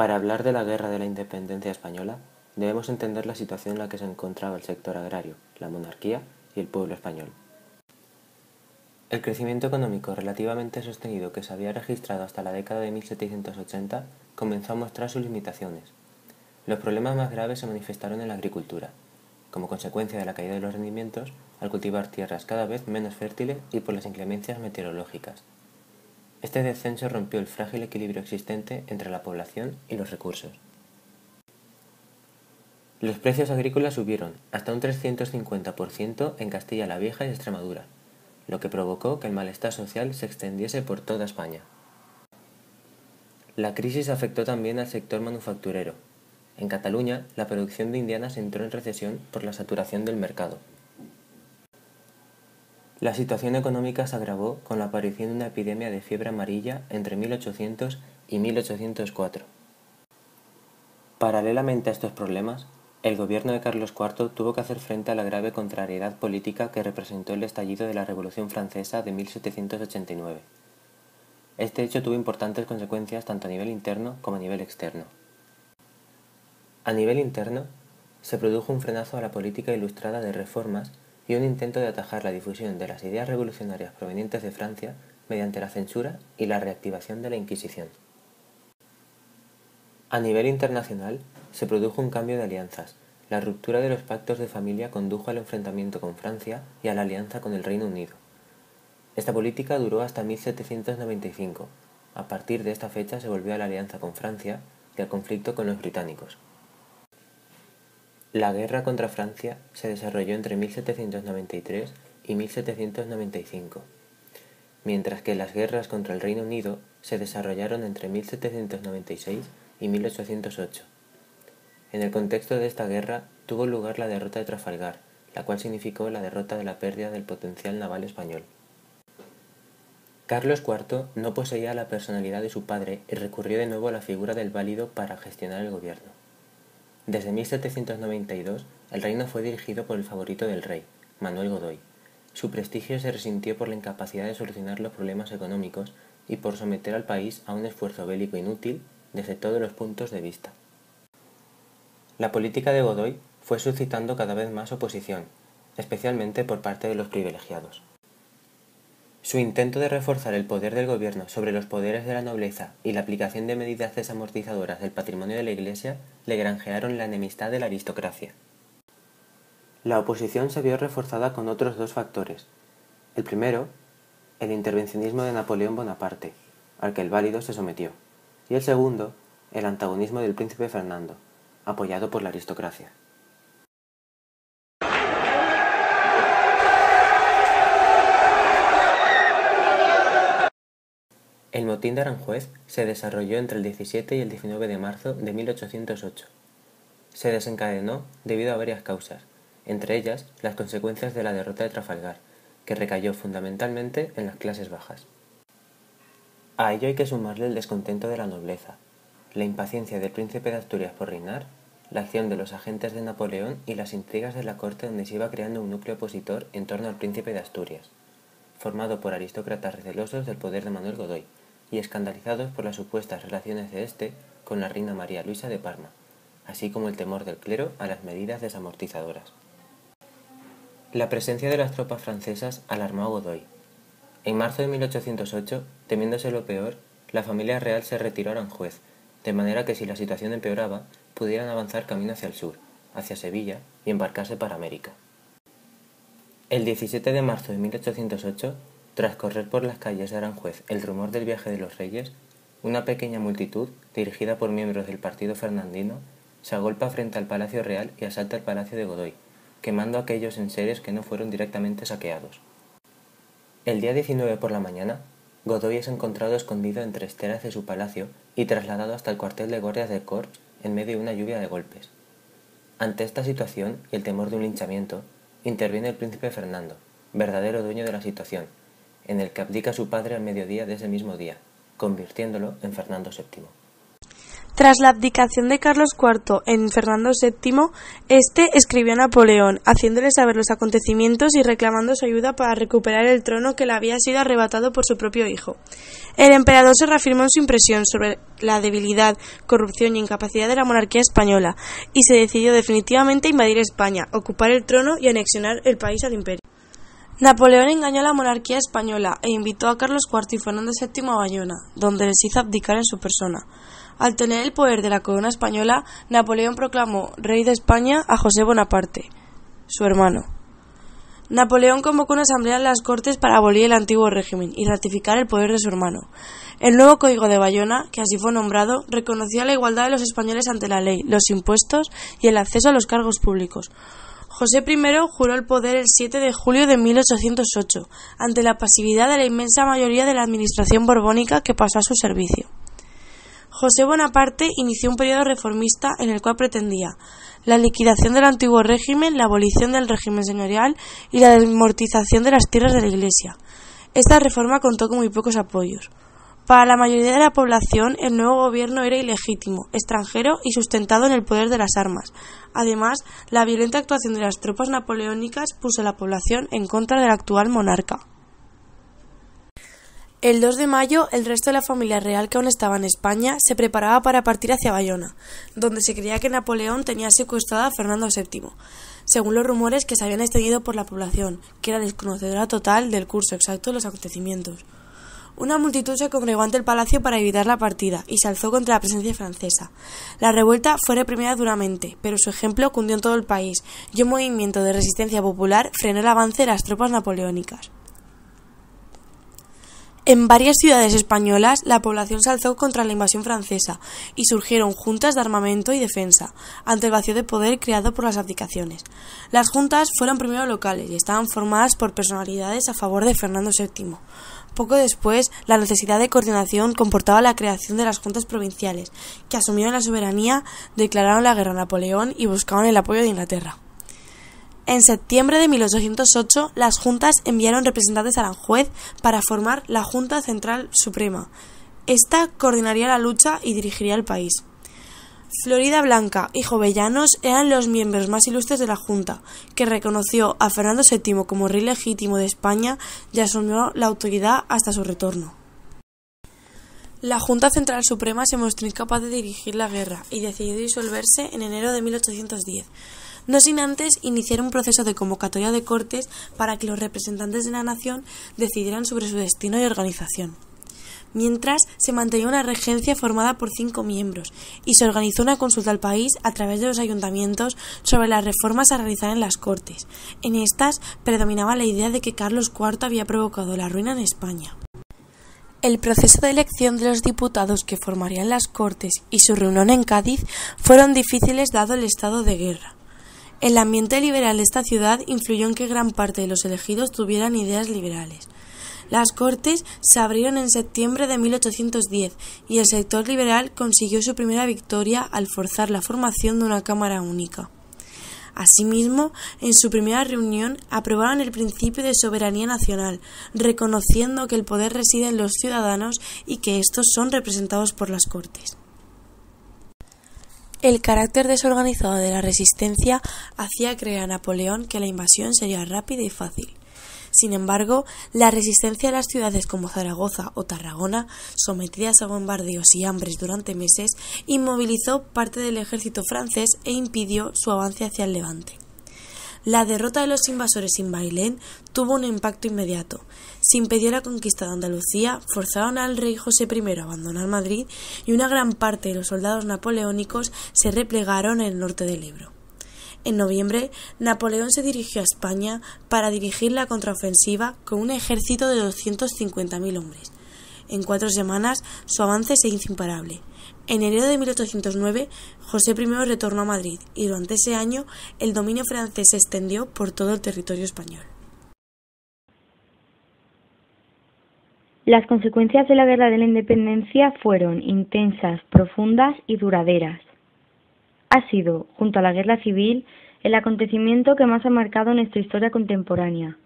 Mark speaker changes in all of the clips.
Speaker 1: Para hablar de la Guerra de la Independencia Española, debemos entender la situación en la que se encontraba el sector agrario, la monarquía y el pueblo español. El crecimiento económico relativamente sostenido que se había registrado hasta la década de 1780 comenzó a mostrar sus limitaciones. Los problemas más graves se manifestaron en la agricultura, como consecuencia de la caída de los rendimientos al cultivar tierras cada vez menos fértiles y por las inclemencias meteorológicas. Este descenso rompió el frágil equilibrio existente entre la población y los recursos. Los precios agrícolas subieron hasta un 350% en Castilla la Vieja y Extremadura, lo que provocó que el malestar social se extendiese por toda España. La crisis afectó también al sector manufacturero. En Cataluña, la producción de indianas entró en recesión por la saturación del mercado. La situación económica se agravó con la aparición de una epidemia de fiebre amarilla entre 1800 y 1804. Paralelamente a estos problemas, el gobierno de Carlos IV tuvo que hacer frente a la grave contrariedad política que representó el estallido de la Revolución Francesa de 1789. Este hecho tuvo importantes consecuencias tanto a nivel interno como a nivel externo. A nivel interno, se produjo un frenazo a la política ilustrada de reformas y un intento de atajar la difusión de las ideas revolucionarias provenientes de Francia mediante la censura y la reactivación de la Inquisición. A nivel internacional, se produjo un cambio de alianzas. La ruptura de los pactos de familia condujo al enfrentamiento con Francia y a la alianza con el Reino Unido. Esta política duró hasta 1795. A partir de esta fecha se volvió a la alianza con Francia y al conflicto con los británicos. La guerra contra Francia se desarrolló entre 1793 y 1795, mientras que las guerras contra el Reino Unido se desarrollaron entre 1796 y 1808. En el contexto de esta guerra tuvo lugar la derrota de Trafalgar, la cual significó la derrota de la pérdida del potencial naval español. Carlos IV no poseía la personalidad de su padre y recurrió de nuevo a la figura del válido para gestionar el gobierno. Desde 1792, el reino fue dirigido por el favorito del rey, Manuel Godoy. Su prestigio se resintió por la incapacidad de solucionar los problemas económicos y por someter al país a un esfuerzo bélico inútil desde todos los puntos de vista. La política de Godoy fue suscitando cada vez más oposición, especialmente por parte de los privilegiados. Su intento de reforzar el poder del gobierno sobre los poderes de la nobleza y la aplicación de medidas desamortizadoras del patrimonio de la Iglesia le granjearon la enemistad de la aristocracia. La oposición se vio reforzada con otros dos factores. El primero, el intervencionismo de Napoleón Bonaparte, al que el válido se sometió, y el segundo, el antagonismo del príncipe Fernando, apoyado por la aristocracia. El motín de Aranjuez se desarrolló entre el 17 y el 19 de marzo de 1808. Se desencadenó debido a varias causas, entre ellas las consecuencias de la derrota de Trafalgar, que recayó fundamentalmente en las clases bajas. A ello hay que sumarle el descontento de la nobleza, la impaciencia del príncipe de Asturias por reinar, la acción de los agentes de Napoleón y las intrigas de la corte donde se iba creando un núcleo opositor en torno al príncipe de Asturias, formado por aristócratas recelosos del poder de Manuel Godoy y escandalizados por las supuestas relaciones de éste con la reina María Luisa de Parma, así como el temor del clero a las medidas desamortizadoras. La presencia de las tropas francesas alarmó a Godoy. En marzo de 1808, temiéndose lo peor, la familia real se retiró a Aranjuez, de manera que si la situación empeoraba, pudieran avanzar camino hacia el sur, hacia Sevilla, y embarcarse para América. El 17 de marzo de 1808, tras correr por las calles de Aranjuez el rumor del viaje de los reyes, una pequeña multitud, dirigida por miembros del partido fernandino, se agolpa frente al Palacio Real y asalta el Palacio de Godoy, quemando a aquellos enseres que no fueron directamente saqueados. El día 19 por la mañana, Godoy es encontrado escondido entre esteras de su palacio y trasladado hasta el cuartel de guardias de Corps en medio de una lluvia de golpes. Ante esta situación y el temor de un linchamiento, interviene el príncipe Fernando, verdadero dueño de la situación, en el que abdica su padre al mediodía de ese mismo día, convirtiéndolo en Fernando VII.
Speaker 2: Tras la abdicación de Carlos IV en Fernando VII, este escribió a Napoleón, haciéndole saber los acontecimientos y reclamando su ayuda para recuperar el trono que le había sido arrebatado por su propio hijo. El emperador se reafirmó en su impresión sobre la debilidad, corrupción y incapacidad de la monarquía española y se decidió definitivamente a invadir España, ocupar el trono y anexionar el país al imperio. Napoleón engañó a la monarquía española e invitó a Carlos IV y Fernando VII a Bayona, donde les hizo abdicar en su persona. Al tener el poder de la corona española, Napoleón proclamó rey de España a José Bonaparte, su hermano. Napoleón convocó una asamblea en las Cortes para abolir el antiguo régimen y ratificar el poder de su hermano. El nuevo Código de Bayona, que así fue nombrado, reconocía la igualdad de los españoles ante la ley, los impuestos y el acceso a los cargos públicos. José I juró el poder el 7 de julio de 1808, ante la pasividad de la inmensa mayoría de la administración borbónica que pasó a su servicio. José Bonaparte inició un periodo reformista en el cual pretendía la liquidación del antiguo régimen, la abolición del régimen señorial y la desmortización de las tierras de la Iglesia. Esta reforma contó con muy pocos apoyos. Para la mayoría de la población, el nuevo gobierno era ilegítimo, extranjero y sustentado en el poder de las armas. Además, la violenta actuación de las tropas napoleónicas puso a la población en contra del actual monarca. El 2 de mayo, el resto de la familia real que aún estaba en España se preparaba para partir hacia Bayona, donde se creía que Napoleón tenía secuestrado a Fernando VII, según los rumores que se habían extendido por la población, que era desconocedora total del curso exacto de los acontecimientos. Una multitud se congregó ante el palacio para evitar la partida y se alzó contra la presencia francesa. La revuelta fue reprimida duramente, pero su ejemplo cundió en todo el país y un movimiento de resistencia popular frenó el avance de las tropas napoleónicas. En varias ciudades españolas, la población se alzó contra la invasión francesa y surgieron juntas de armamento y defensa, ante el vacío de poder creado por las abdicaciones. Las juntas fueron primero locales y estaban formadas por personalidades a favor de Fernando VII. Poco después, la necesidad de coordinación comportaba la creación de las juntas provinciales, que asumieron la soberanía, declararon la guerra a Napoleón y buscaban el apoyo de Inglaterra. En septiembre de 1808, las juntas enviaron representantes a Aranjuez para formar la Junta Central Suprema. Esta coordinaría la lucha y dirigiría el país. Florida Blanca y Jovellanos eran los miembros más ilustres de la Junta, que reconoció a Fernando VII como rey legítimo de España y asumió la autoridad hasta su retorno. La Junta Central Suprema se mostró incapaz de dirigir la guerra y decidió disolverse en enero de 1810. No sin antes iniciar un proceso de convocatoria de cortes para que los representantes de la nación decidieran sobre su destino y organización. Mientras, se mantenía una regencia formada por 5 miembros y se organizó una consulta al país a través de los ayuntamientos sobre las reformas a realizar en las Cortes. En estas predominaba la idea de que Carlos IV había provocado la ruina en España. El proceso de elección de los diputados que formarían las Cortes y su reunión en Cádiz fueron difíciles dado el estado de guerra. El ambiente liberal de esta ciudad influyó en que gran parte de los elegidos tuvieran ideas liberales. Las Cortes se abrieron en septiembre de 1810 y el sector liberal consiguió su primera victoria al forzar la formación de una Cámara única. Asimismo, en su primera reunión aprobaron el principio de soberanía nacional, reconociendo que el poder reside en los ciudadanos y que estos son representados por las Cortes. El carácter desorganizado de la resistencia hacía creer a Napoleón que la invasión sería rápida y fácil. Sin embargo, la resistencia de las ciudades como Zaragoza o Tarragona, sometidas a bombardeos y hambres durante meses, inmovilizó parte del ejército francés e impidió su avance hacia el Levante. La derrota de los invasores en Bailén tuvo un impacto inmediato. Se impidió la conquista de Andalucía, forzaron al rey José I a abandonar Madrid y una gran parte de los soldados napoleónicos se replegaron en el norte del Ebro. En noviembre, Napoleón se dirigió a España para dirigir la contraofensiva con un ejército de 250.000 hombres. En 4 semanas, su avance se hizo imparable. En enero de 1809, José I retornó a Madrid y durante ese año el dominio francés se extendió por todo el territorio español.
Speaker 3: Las consecuencias de la Guerra de la Independencia fueron intensas, profundas y duraderas. ha sido, junto a la Guerra Civil, el acontecimiento que más ha marcado nuestra historia contemporánea.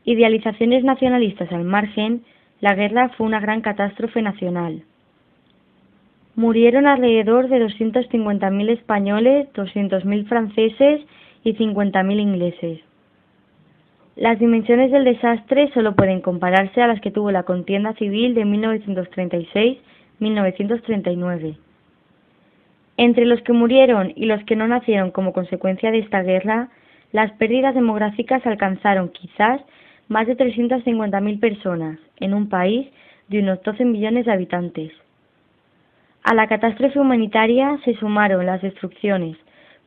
Speaker 3: Idealizaciones nacionalistas al margen, la guerra fue una gran catástrofe nacional. Murieron alrededor de 250.000 españoles, 200.000 franceses y 50.000 ingleses. Las dimensiones del desastre solo pueden compararse a las que tuvo la contienda civil de 1936-1939. Entre los que murieron y los que no nacieron como consecuencia de esta guerra, las pérdidas demográficas alcanzaron quizás más de 350.000 personas en un país de unos 12 millones de habitantes. A la catástrofe humanitaria se sumaron las destrucciones,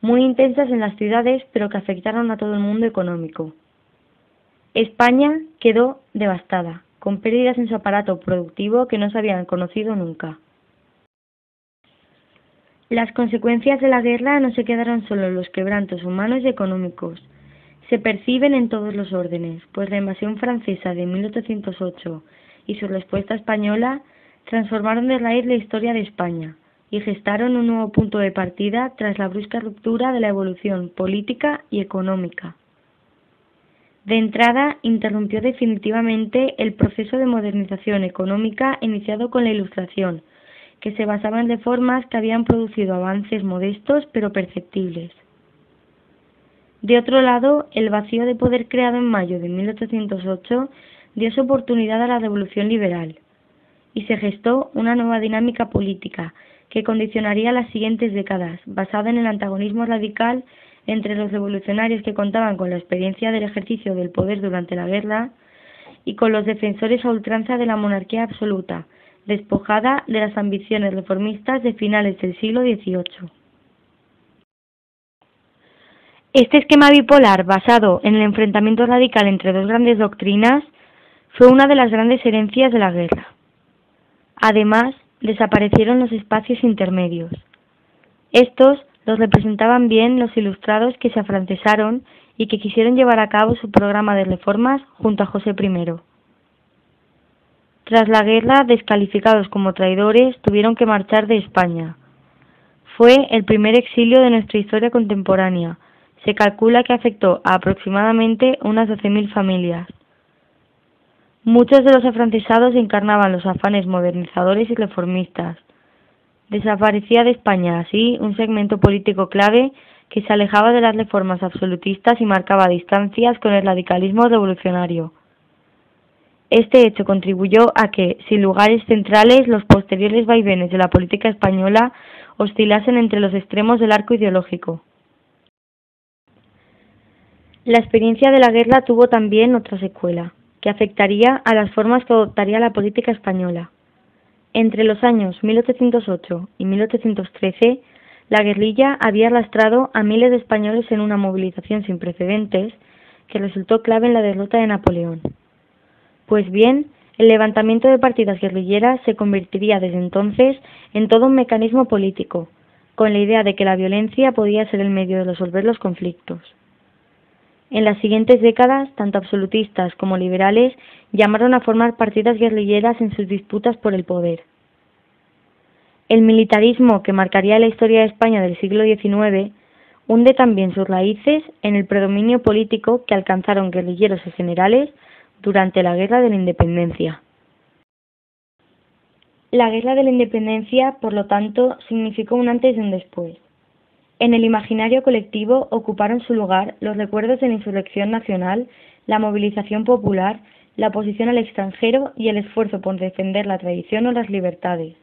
Speaker 3: muy intensas en las ciudades, pero que afectaron a todo el mundo económico. España quedó devastada, con pérdidas en su aparato productivo que no se habían conocido nunca. Las consecuencias de la guerra no se quedaron solo en los quebrantos humanos y económicos. Se perciben en todos los órdenes, pues la invasión francesa de 1808 y su respuesta española transformaron de raíz la historia de España y gestaron un nuevo punto de partida tras la brusca ruptura de la evolución política y económica. De entrada, interrumpió definitivamente el proceso de modernización económica iniciado con la Ilustración, que se basaba en reformas que habían producido avances modestos pero perceptibles. De otro lado, el vacío de poder creado en mayo de 1808 dio su oportunidad a la Revolución Liberal, y se gestó una nueva dinámica política que condicionaría las siguientes décadas, basada en el antagonismo radical entre los revolucionarios que contaban con la experiencia del ejercicio del poder durante la guerra y con los defensores a ultranza de la monarquía absoluta, despojada de las ambiciones reformistas de finales del siglo XVIII. Este esquema bipolar, basado en el enfrentamiento radical entre dos grandes doctrinas, fue una de las grandes herencias de la guerra. Además, desaparecieron los espacios intermedios. Estos los representaban bien los ilustrados que se afrancesaron y que quisieron llevar a cabo su programa de reformas junto a José I. Tras la guerra, descalificados como traidores, tuvieron que marchar de España. Fue el primer exilio de nuestra historia contemporánea. Se calcula que afectó a aproximadamente unas 12.000 familias. Muchos de los afrancesados encarnaban los afanes modernizadores y reformistas. Desaparecía de España, así, un segmento político clave que se alejaba de las reformas absolutistas y marcaba distancias con el radicalismo revolucionario. Este hecho contribuyó a que, sin lugares centrales, los posteriores vaivenes de la política española oscilasen entre los extremos del arco ideológico. La experiencia de la guerra tuvo también otra secuela, que afectaría a las formas que adoptaría la política española. Entre los años 1808 y 1813, la guerrilla había arrastrado a miles de españoles en una movilización sin precedentes que resultó clave en la derrota de Napoleón. Pues bien, el levantamiento de partidas guerrilleras se convertiría desde entonces en todo un mecanismo político, con la idea de que la violencia podía ser el medio de resolver los conflictos. En las siguientes décadas, tanto absolutistas como liberales llamaron a formar partidas guerrilleras en sus disputas por el poder. El militarismo que marcaría la historia de España del siglo XIX hunde también sus raíces en el predominio político que alcanzaron guerrilleros y generales durante la Guerra de la Independencia. La Guerra de la Independencia, por lo tanto, significó un antes y un después. En el imaginario colectivo ocuparon su lugar los recuerdos de la insurrección nacional, la movilización popular, la oposición al extranjero y el esfuerzo por defender la tradición o las libertades.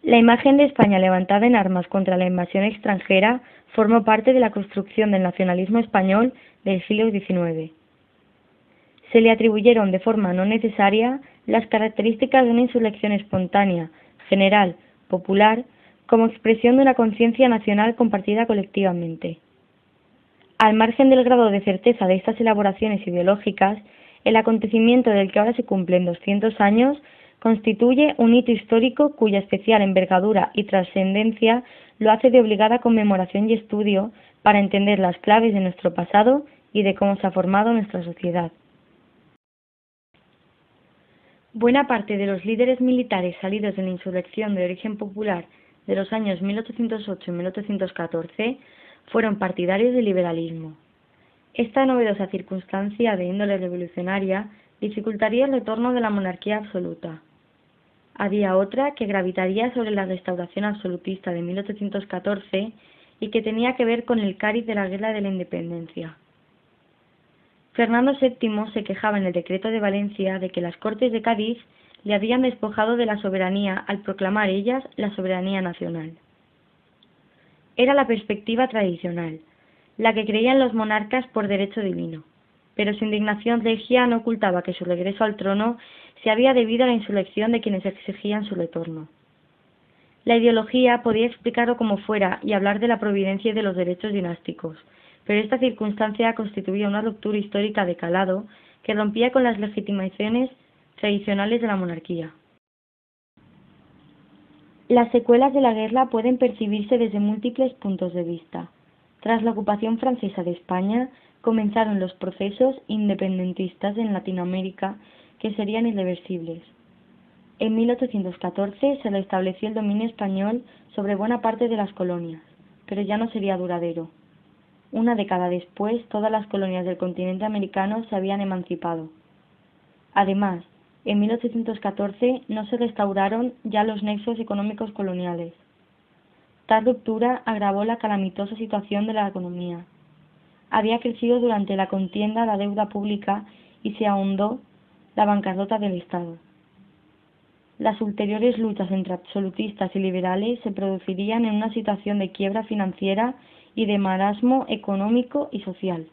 Speaker 3: La imagen de España levantada en armas contra la invasión extranjera formó parte de la construcción del nacionalismo español del siglo XIX. Se le atribuyeron de forma no necesaria las características de una insurrección espontánea, general, popular, como expresión de una conciencia nacional compartida colectivamente. Al margen del grado de certeza de estas elaboraciones ideológicas, el acontecimiento del que ahora se cumplen 200 años constituye un hito histórico cuya especial envergadura y trascendencia lo hace de obligada conmemoración y estudio para entender las claves de nuestro pasado y de cómo se ha formado nuestra sociedad. Buena parte de los líderes militares salidos de la insurrección de origen popular de los años 1808 y 1814 fueron partidarios del liberalismo. Esta novedosa circunstancia de índole revolucionaria dificultaría el retorno de la monarquía absoluta. Había otra que gravitaría sobre la restauración absolutista de 1814 y que tenía que ver con el cariz de la Guerra de la Independencia. Fernando VII se quejaba en el Decreto de Valencia de que las Cortes de Cádiz le habían despojado de la soberanía al proclamar ellas la soberanía nacional. Era la perspectiva tradicional, la que creían los monarcas por derecho divino, pero su indignación regia no ocultaba que su regreso al trono se había debido a la insurrección de quienes exigían su retorno. La ideología podía explicarlo como fuera y hablar de la providencia y de los derechos dinásticos, pero esta circunstancia constituía una ruptura histórica de calado que rompía con las legitimaciones tradicionales de la monarquía. Las secuelas de la guerra pueden percibirse desde múltiples puntos de vista. Tras la ocupación francesa de España, comenzaron los procesos independentistas en Latinoamérica que serían irreversibles. En 1814 se restableció el dominio español sobre buena parte de las colonias, pero ya no sería duradero. Una década después, todas las colonias del continente americano se habían emancipado. Además, en 1814 no se restauraron ya los nexos económicos coloniales. Tal ruptura agravó la calamitosa situación de la economía. Había crecido durante la contienda la deuda pública y se ahondó la bancarrota del Estado. Las ulteriores luchas entre absolutistas y liberales se producirían en una situación de quiebra financiera y de marasmo económico y social.